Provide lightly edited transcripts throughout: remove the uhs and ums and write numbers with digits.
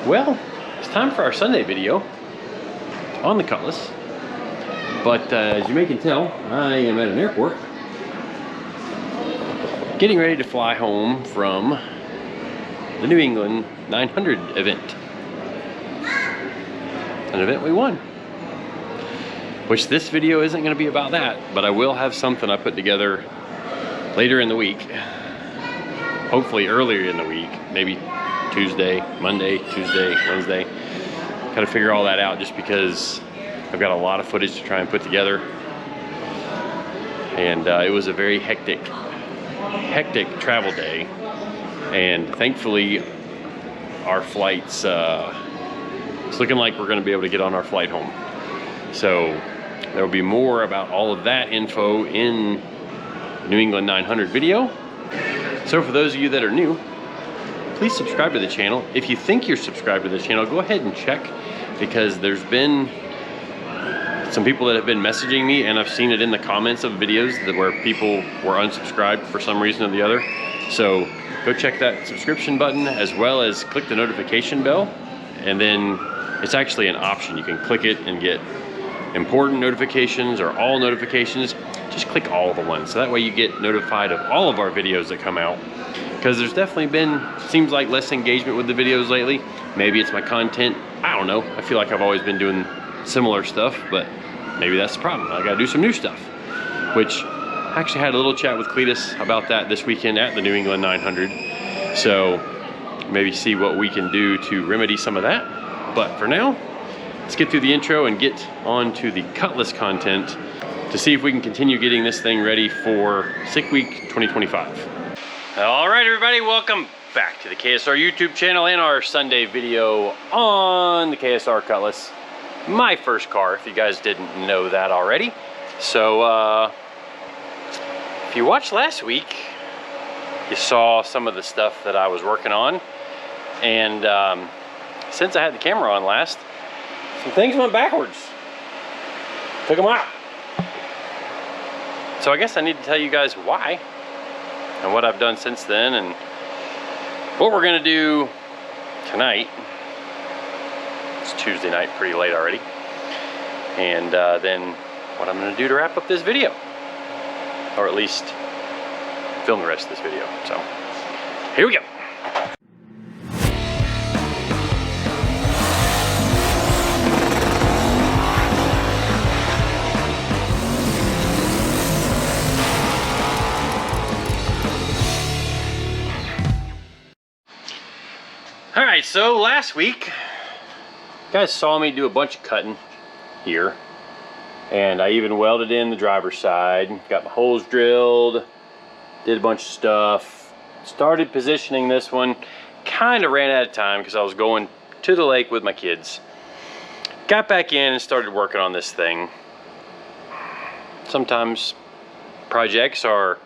Well, it's time for our Sunday video on the Cutlass. But as you may can tell, I am at an airport getting ready to fly home from the New England 900 event. An event we won. Which this video isn't going to be about that, but I will have something I put together later in the week. Hopefully earlier in the week, maybe Tuesday, Monday, Tuesday, Wednesday. Gotta figure all that out just because I've got a lot of footage to try and put together. And it was a very hectic travel day. And thankfully, our flights, it's looking like we're gonna be able to get on our flight home. So there will be more about all of that info in New England 900 video. So for those of you that are new, please subscribe to the channel. If you think you're subscribed to the channel, go ahead and check, because there's been some people that have been messaging me, and I've seen it in the comments of videos where people were unsubscribed for some reason or the other. So go check that subscription button, as well as click the notification bell, and then it's actually an option. You can click it and get important notifications or all notifications. Just click all of the ones, so that way you get notified of all of our videos that come out. Because there's definitely been, seems like, less engagement with the videos lately. Maybe it's my content, I don't know. I feel like I've always been doing similar stuff, but maybe that's the problem. I gotta do some new stuff. Which, I actually had a little chat with Cletus about that this weekend at the New England 900. So, maybe see what we can do to remedy some of that. But for now, let's get through the intro and get on to the Cutlass content to see if we can continue getting this thing ready for Sick Week 2025. All right, everybody, welcome back to the KSR YouTube channel and our Sunday video on the KSR Cutlass. My first car, if you guys didn't know that already. So, if you watched last week, you saw some of the stuff that I was working on. And since I had the camera on last, some things went backwards. Took them out. So I guess I need to tell you guys why and what I've done since then, and what we're gonna do tonight. It's Tuesday night, pretty late already. And then what I'm gonna do to wrap up this video, or at least film the rest of this video. So here we go. All right, so last week, you guys saw me do a bunch of cutting here, and I even welded in the driver's side, got my holes drilled, did a bunch of stuff, started positioning this one, kind of ran out of time because I was going to the lake with my kids. Got back in and started working on this thing. Sometimes projects are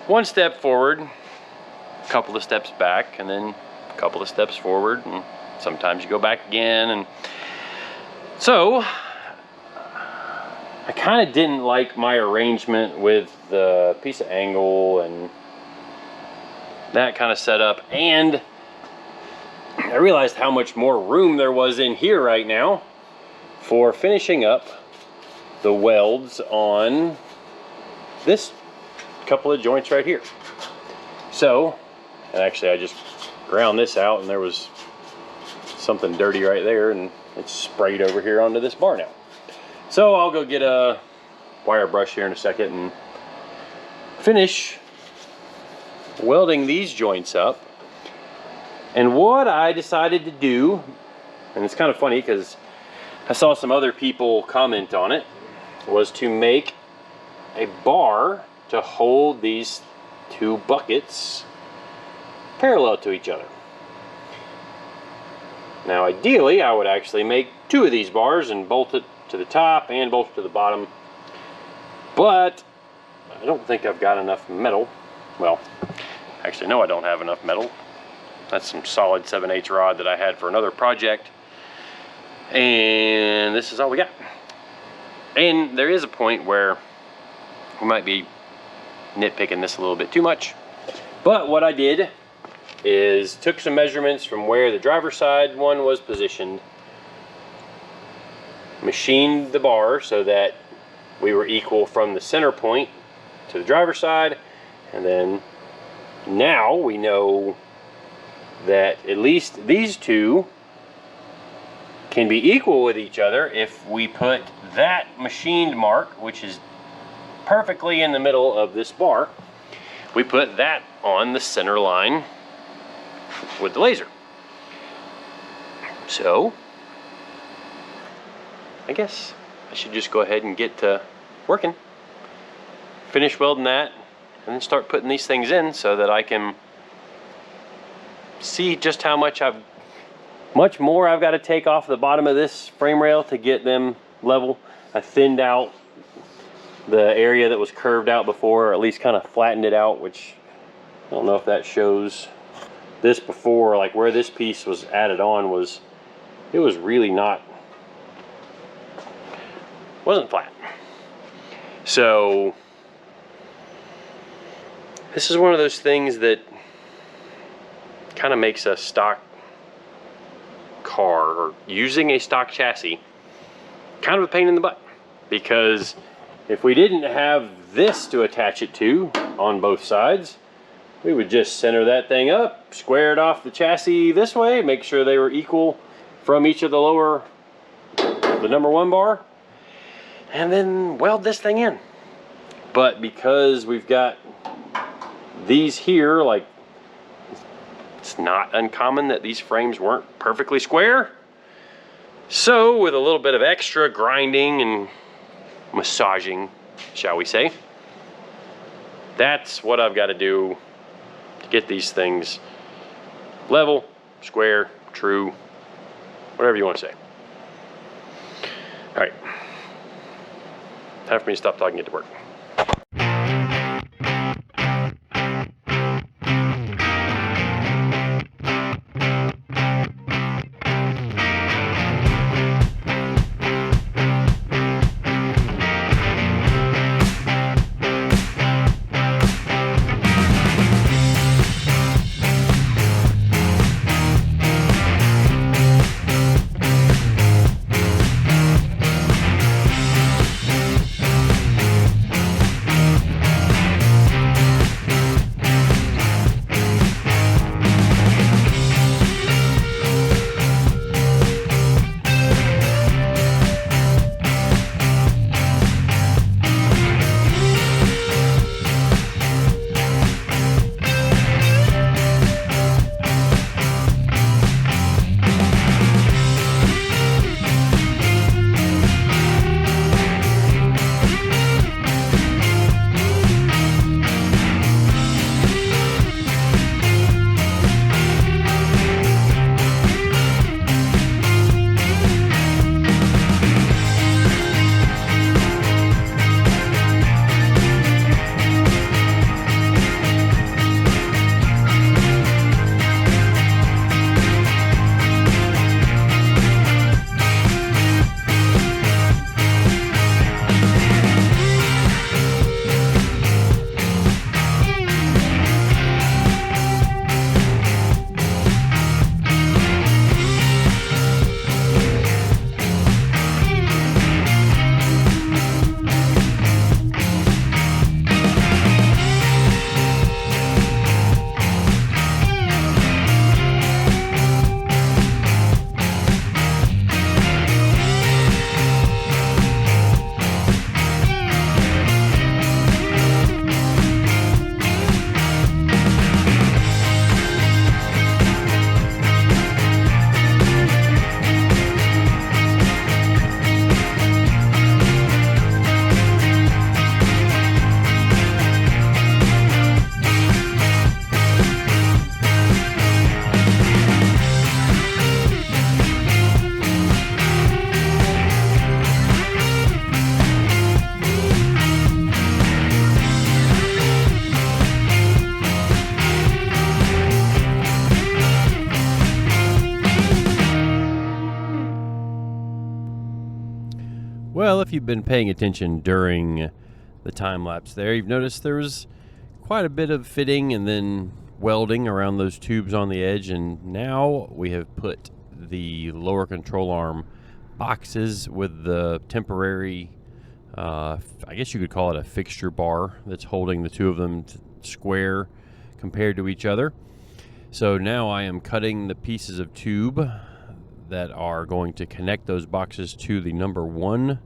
one step forward, a couple of steps back, and then a couple of steps forward, and sometimes you go back again. And so I kind of didn't like my arrangement with the piece of angle and that kind of setup, and I realized how much more room there was in here right now for finishing up the welds on this couple of joints right here. So, and actually I just ground this out, and there was something dirty right there, and it's sprayed over here onto this bar now. So I'll go get a wire brush here in a second and finish welding these joints up. And what I decided to do, and it's kind of funny because I saw some other people comment on it, was to make a bar to hold these two buckets parallel to each other. Now ideally I would actually make two of these bars and bolt it to the top and bolt it to the bottom, but I don't think I've got enough metal. Well, actually no, I don't have enough metal. That's some solid 7/8 rod that I had for another project, and this is all we got. And there is a point where we might be nitpicking this a little bit too much, but what I did is took some measurements from where the driver's side one was positioned, machined the bar so that we were equal from the center point to the driver's side, and then now we know that at least these two can be equal with each other if we put that machined mark, which is perfectly in the middle of this bar, we put that on the center line with the laser. So I guess I should just go ahead and get to working, finish welding that, and then start putting these things in so that I can see just how much more I've got to take off the bottom of this frame rail to get them level. I thinned out the area that was curved out before, or at least kind of flattened it out, which I don't know if that shows. This before, like where this piece was added on, it was really wasn't flat. So this is one of those things that kind of makes a stock car, or using a stock chassis, kind of a pain in the butt, because if we didn't have this to attach it to on both sides, we would just center that thing up, square it off the chassis this way, make sure they were equal from each of the number one bar, and then weld this thing in. But because we've got these here, like, it's not uncommon that these frames weren't perfectly square. So with a little bit of extra grinding and massaging, shall we say, that's what I've got to do to get these things level, square, true, whatever you want to say. All right, time for me to stop talking and get to work. Well, if you've been paying attention during the time lapse there, you've noticed there was quite a bit of fitting and then welding around those tubes on the edge, and now we have put the lower control arm boxes with the temporary, I guess you could call it a fixture bar that's holding the two of them square compared to each other. So now I am cutting the pieces of tube that are going to connect those boxes to the number 1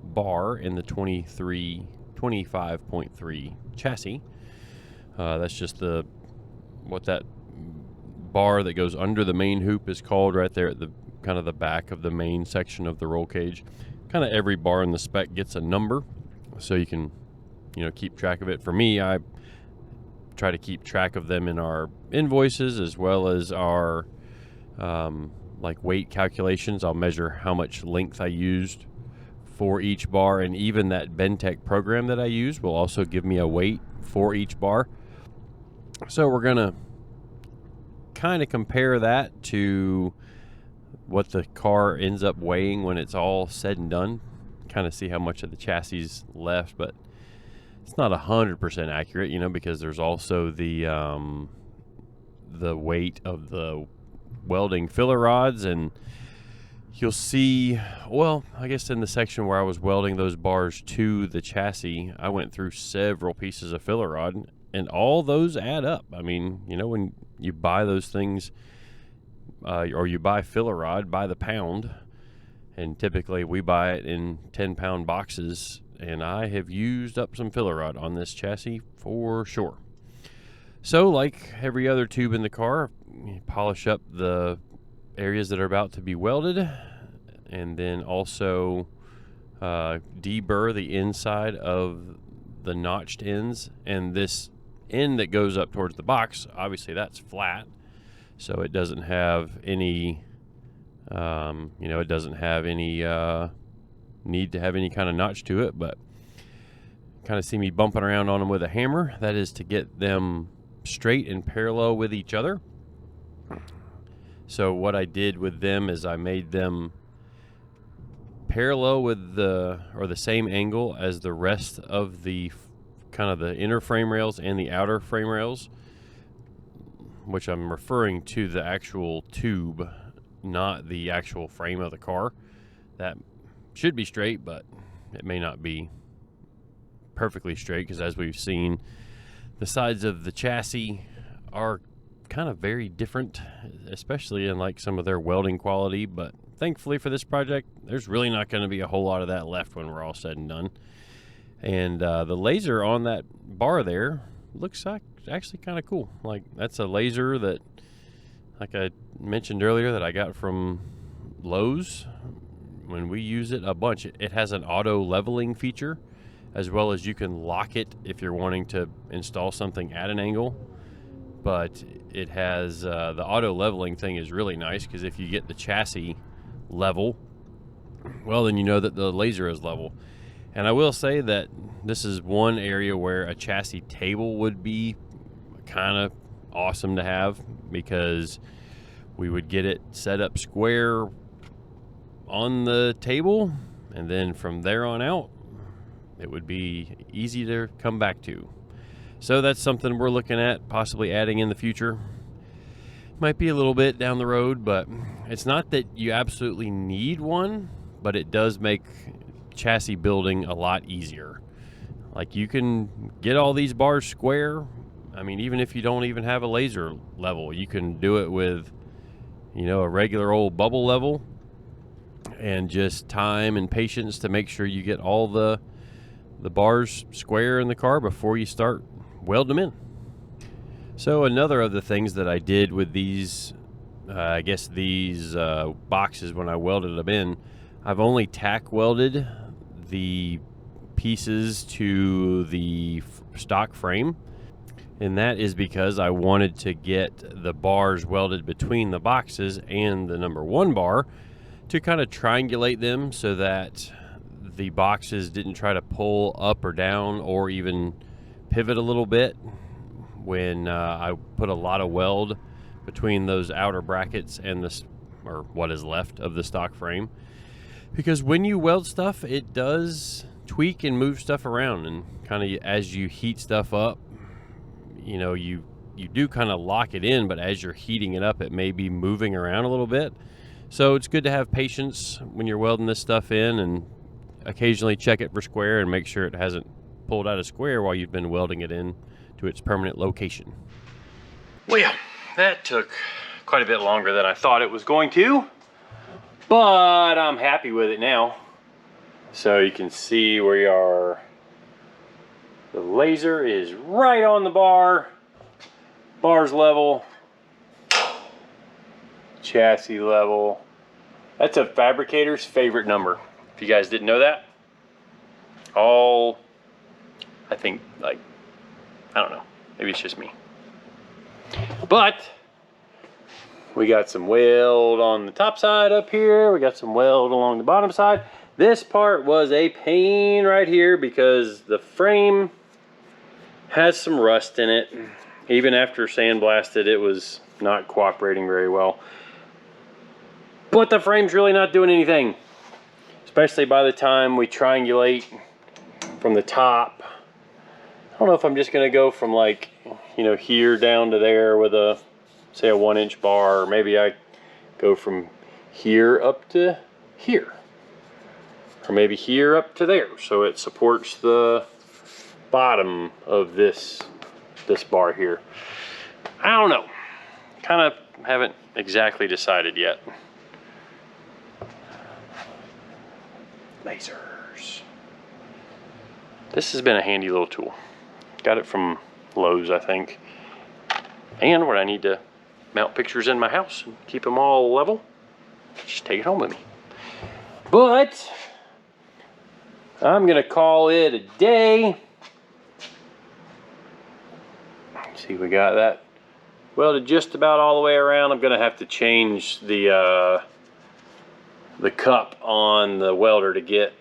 bar in the 25.3 chassis. That's just what that bar that goes under the main hoop is called, right there at the kind of the back of the main section of the roll cage. Kind of every bar in the spec gets a number, so you can, keep track of it. For me, I try to keep track of them in our invoices as well as our like weight calculations. I'll measure how much length I used for each bar, and even that Bentech program that I use will also give me a weight for each bar. So we're gonna kind of compare that to what the car ends up weighing when it's all said and done, kind of see how much of the chassis is left, but it's not 100% accurate, because there's also the weight of the welding filler rods. And you'll see, well, I guess in the section where I was welding those bars to the chassis, I went through several pieces of filler rod, and all those add up. I mean, when you buy those things, or you buy filler rod by the pound, and typically we buy it in 10-pound boxes, and I have used up some filler rod on this chassis for sure. So like every other tube in the car, you polish up the areas that are about to be welded, and then also deburr the inside of the notched ends. And this end that goes up towards the box, obviously that's flat, so it doesn't have any it doesn't have any need to have any kind of notch to it. But kind of see me bumping around on them with a hammer. That is to get them straight and parallel with each other. So what I did with them is I made them parallel with the same angle as the rest of the kind of the inner frame rails and the outer frame rails, which I'm referring to the actual tube, not the actual frame of the car. That should be straight, but it may not be perfectly straight, because as we've seen, the sides of the chassis are kind of very different, especially in like some of their welding quality. But thankfully for this project, there's really not going to be a whole lot of that left when we're all said and done. And the laser on that bar there looks like actually kind of cool. Like, that's a laser that, like I mentioned earlier, that I got from Lowe's. When we use it a bunch, it has an auto leveling feature, as well as you can lock it if you're wanting to install something at an angle. But it has the auto leveling thing is really nice, because if you get the chassis level, well, then you know that the laser is level. And I will say that this is one area where a chassis table would be kind of awesome to have, because we would get it set up square on the table, and then from there on out it would be easy to come back to. So that's something we're looking at possibly adding in the future. Might be a little bit down the road, but it's not that you absolutely need one, but it does make chassis building a lot easier. Like, you can get all these bars square. I mean, even if you don't even have a laser level, you can do it with, a regular old bubble level, and just time and patience to make sure you get all the bars square in the car before you start welding them in. So another of the things that I did with these, these boxes when I welded them in, I've only tack welded the pieces to the stock frame. And that is because I wanted to get the bars welded between the boxes and the number 1 bar to kind of triangulate them, so that the boxes didn't try to pull up or down or even pivot a little bit when I put a lot of weld between those outer brackets and this, or what is left of the stock frame. Because when you weld stuff, it does tweak and move stuff around, and kind of as you heat stuff up, you you do kind of lock it in, but as you're heating it up, it may be moving around a little bit. So it's good to have patience when you're welding this stuff in, and occasionally check it for square and make sure it hasn't pulled out of square while you've been welding it in to its permanent location. Well, that took quite a bit longer than I thought it was going to, but I'm happy with it now. So you can see we are, the laser is right on the bar, bar's level, chassis level. That's a fabricator's favorite number. If you guys didn't know that, all, I think, like, I don't know, maybe it's just me. But we got some weld on the top side up here. We got some weld along the bottom side. This part was a pain right here because the frame has some rust in it. Even after sandblasted, it was not cooperating very well. But the frame's really not doing anything, especially by the time we triangulate from the top. I don't know if I'm just gonna go from, like, you know, here down to there with a, say, a 1-inch bar, or maybe I go from here up to here, or maybe here up to there, so it supports the bottom of this bar here. I don't know, kind of haven't exactly decided yet. Lasers. This has been a handy little tool. Got it from Lowe's, I think. And when I need to mount pictures in my house and keep them all level, just take it home with me. But I'm gonna call it a day. See, we got that welded just about all the way around. I'm gonna have to change the cup on the welder to get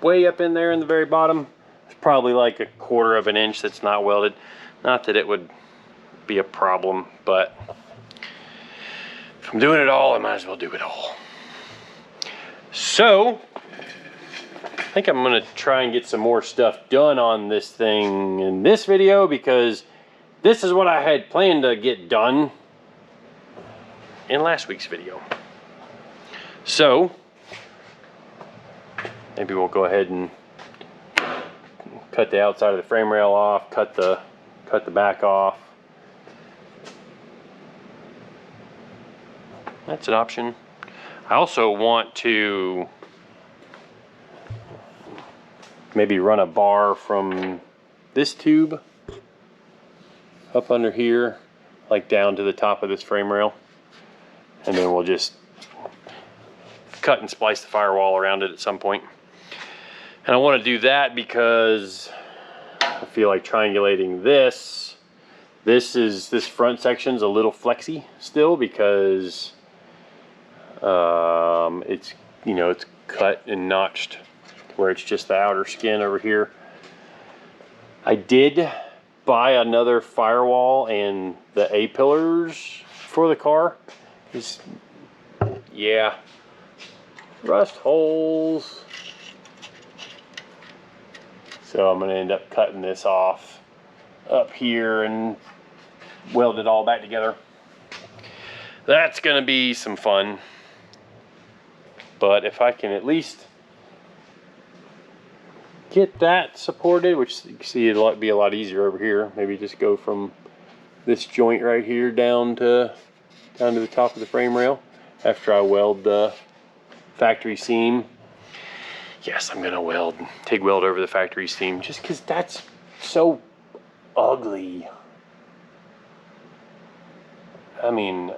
way up in there in the very bottom. It's probably like 1/4 of an inch that's not welded. Not that it would be a problem, but if I'm doing it all, I might as well do it all. So I think I'm gonna try and get some more stuff done on this thing in this video, because this is what I had planned to get done in last week's video. So maybe we'll go ahead and cut the outside of the frame rail off, cut the back off. That's an option. I also want to maybe run a bar from this tube up under here, like down to the top of this frame rail, and then we'll just cut and splice the firewall around it at some point. And I want to do that because I feel like triangulating this front section's a little flexy still, because it's, you know, it's cut and notched where it's just the outer skin over here. I did buy another firewall and the A-pillars for the car. Yeah, rust holes. So I'm gonna end up cutting this off up here and weld it all back together. That's gonna be some fun. But if I can at least get that supported, which you can see it'll be a lot easier over here. Maybe just go from this joint right here down to the top of the frame rail after I weld the factory seam. Yes, I'm gonna TIG weld over the factory seam, just because that's so ugly. I mean,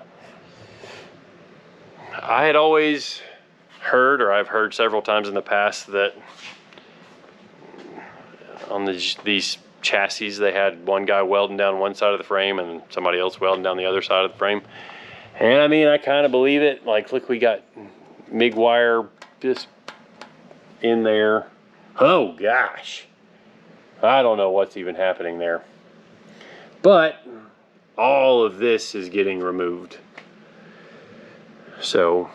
I had always heard, or I've heard several times in the past, that on these chassis they had one guy welding down one side of the frame and somebody else welding down the other side of the frame. And I mean, I kind of believe it. Like, look, we got MIG wire just in there. Oh gosh, I don't know what's even happening there. But all of this is getting removed. So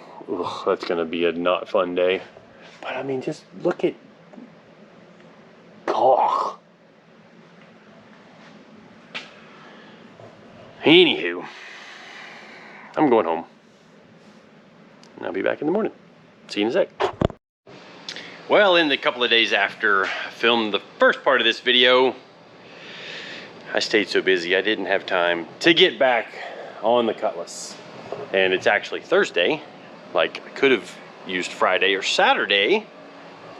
that's gonna be a not fun day. But I mean, just look at, oh. Anywho, I'm going home. And I'll be back in the morning. See you in a sec. Well, in the couple of days after I filmed the first part of this video, I stayed so busy I didn't have time to get back on the Cutlass. And it's actually Thursday. Like, I could have used Friday or Saturday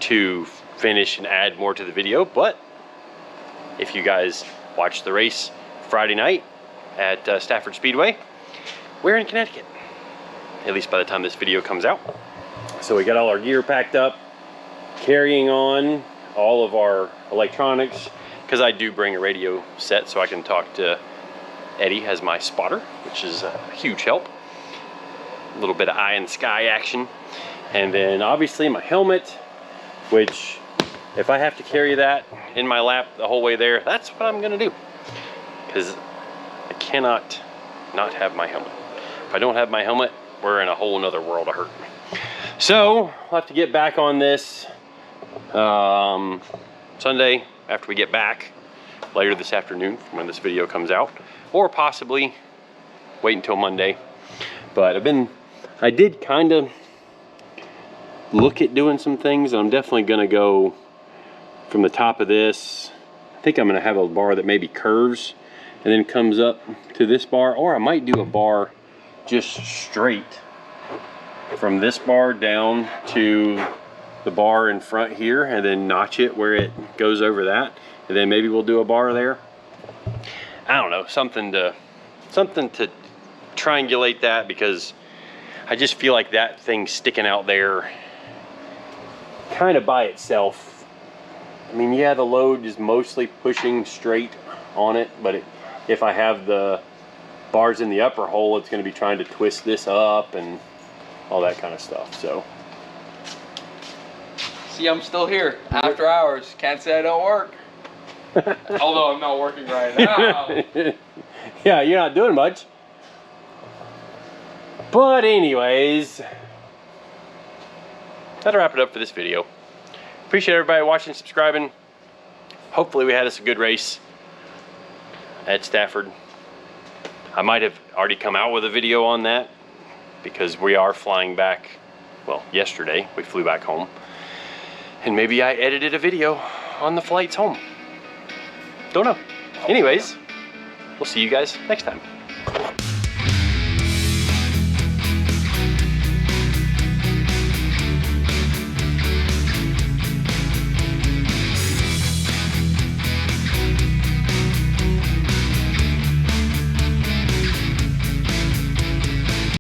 to finish and add more to the video, but if you guys watched the race Friday night at Stafford Speedway, we're in Connecticut, at least by the time this video comes out. So we got all our gear packed up, carrying on all of our electronics, because I do bring a radio set so I can talk to Eddie as my spotter, which is a huge help. A little bit of eye in the sky action. And then obviously my helmet, which if I have to carry that in my lap the whole way there, that's what I'm gonna do, because I cannot not have my helmet. If I don't have my helmet, we're in a whole nother world of hurt. So I'll have to get back on this Sunday after we get back, later this afternoon when this video comes out, or possibly wait until Monday. But I did kind of look at doing some things, and I'm definitely gonna go from the top of this. I think I'm gonna have a bar that maybe curves and then comes up to this bar, or I might do a bar just straight from this bar down to the bar in front here, and then notch it where it goes over that, and then maybe we'll do a bar there. I don't know, something to triangulate that, because I just feel like that thing sticking out there kind of by itself. I mean, yeah, the load is mostly pushing straight on it, but if I have the bars in the upper hole, it's going to be trying to twist this up and all that kind of stuff. So see, I'm still here after hours. Can't say I don't work. Although I'm not working right now. Yeah, you're not doing much. But anyways, that'll wrap it up for this video. Appreciate everybody watching and subscribing. Hopefully we had us a good race at Stafford. I might have already come out with a video on that, because we are flying back. Well, yesterday we flew back home, and maybe I edited a video on the flights home. Don't know. Anyways, we'll see you guys next time.